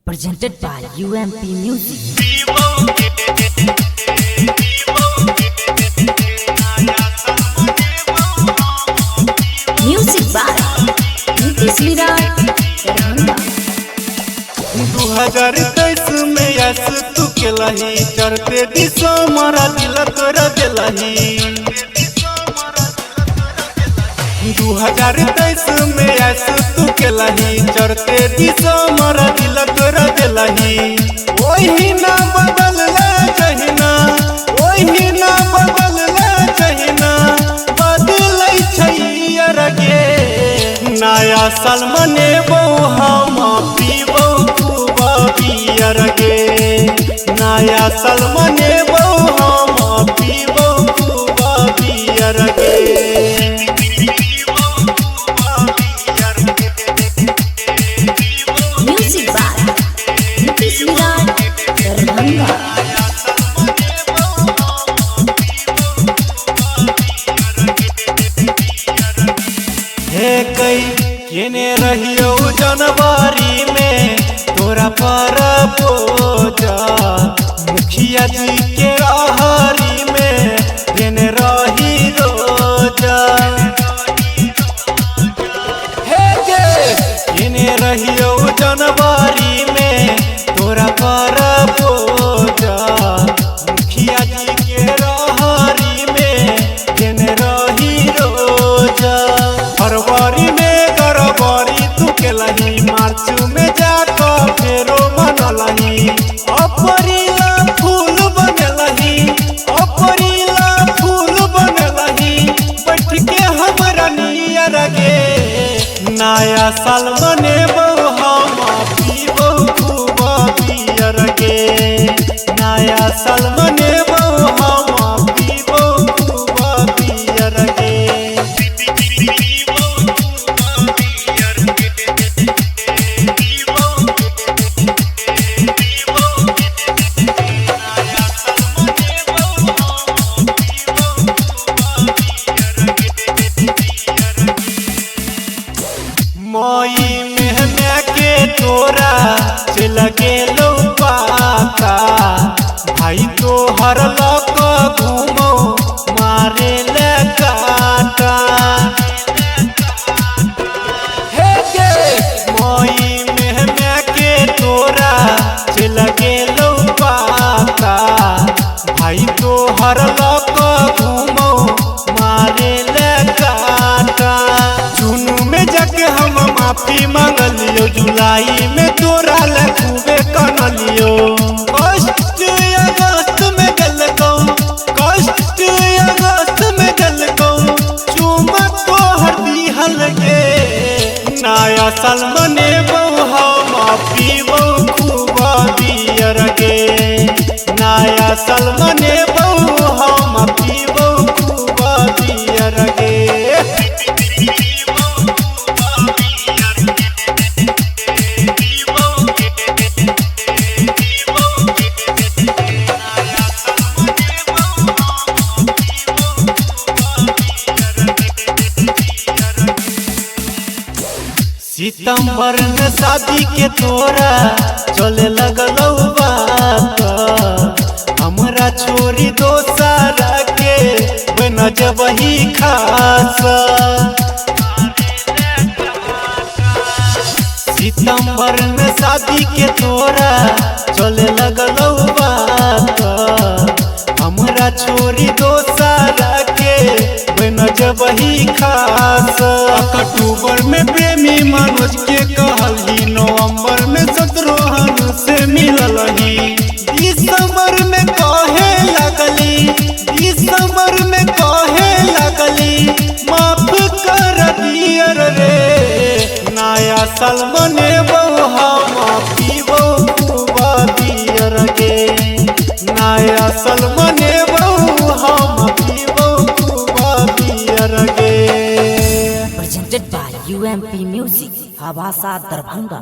presented by UMP Music. Music by Nitish Virat. 2023 में yes तू केलही चढ़ते दिसो मारा दिल तोरा दिलही 2023 में यस तू केलही चढ़ते दिसो मारा दिल तोरा दिलही ओही ना बदल ले कहिना ओही ना बदल ले कहिना बदलै छै अरगे नया साल मनेबो हम पीबो बियर गे नया साल मनेबो हम पीबो बियर गे Music by Nitish Virat. Darbhanga. हे कई केने रहियो जनवरी में तोरा पर बोझा मुखिया जी के आहरी में केने रही रोजा हे गे केने रहियो जनवरी में तोरा पर बोझा मुखिया जी के आहरी में केने रही रोजा फरवरी में गरबरी तू केलही मार्च में जाकर फेरो मनलही अपरीला फूल बनलही अपरीला फूल बनलही बैठ के हमरा नियर गे नया साल मनेबो हम पीबो खूब बियर गे नया साल मनेबो हम पीबो खूब बियर गे मई में के तोरा चल गेलो पाता भाई तो हर लक घूमो मारे ले काटा हे गे मई में के तोरा चल गेलो पाता भाई तो हर लक घूमो मारे ले काटा जून में जाके हम माफी मांगलियो जुलाई में तोरा खूबे कनलियो कष्ट अगस्त में गलको कष्ट अगस्त में गलको चुमक तो हर दिहल गे नया साल मनेबो हम पीबो खूब बियर गे नया साल मनेबो हम पीबो खूब बियर गे सितंबर में शादी के तोरा चले लगलो बात हमरा छोरी दोसरा के बन जबही खास सितंबर में शादी के तोरा चले लगलो बात हमरा छोरी दोसरा के बन जबही खास अक्टूबर में प्रेमी मनोज के कहलही नवंबर में शत्रुघ्न से मिललही दिसंबर में कहे लगली दिसंबर में कहे लगली माफ कर दियर रे नया साल मनेबो हम पीबो खूब बियर गे नया साल मनेबो हम पीबो खूब बियर गे Presented by UMP Music. Habasa Darbhanga.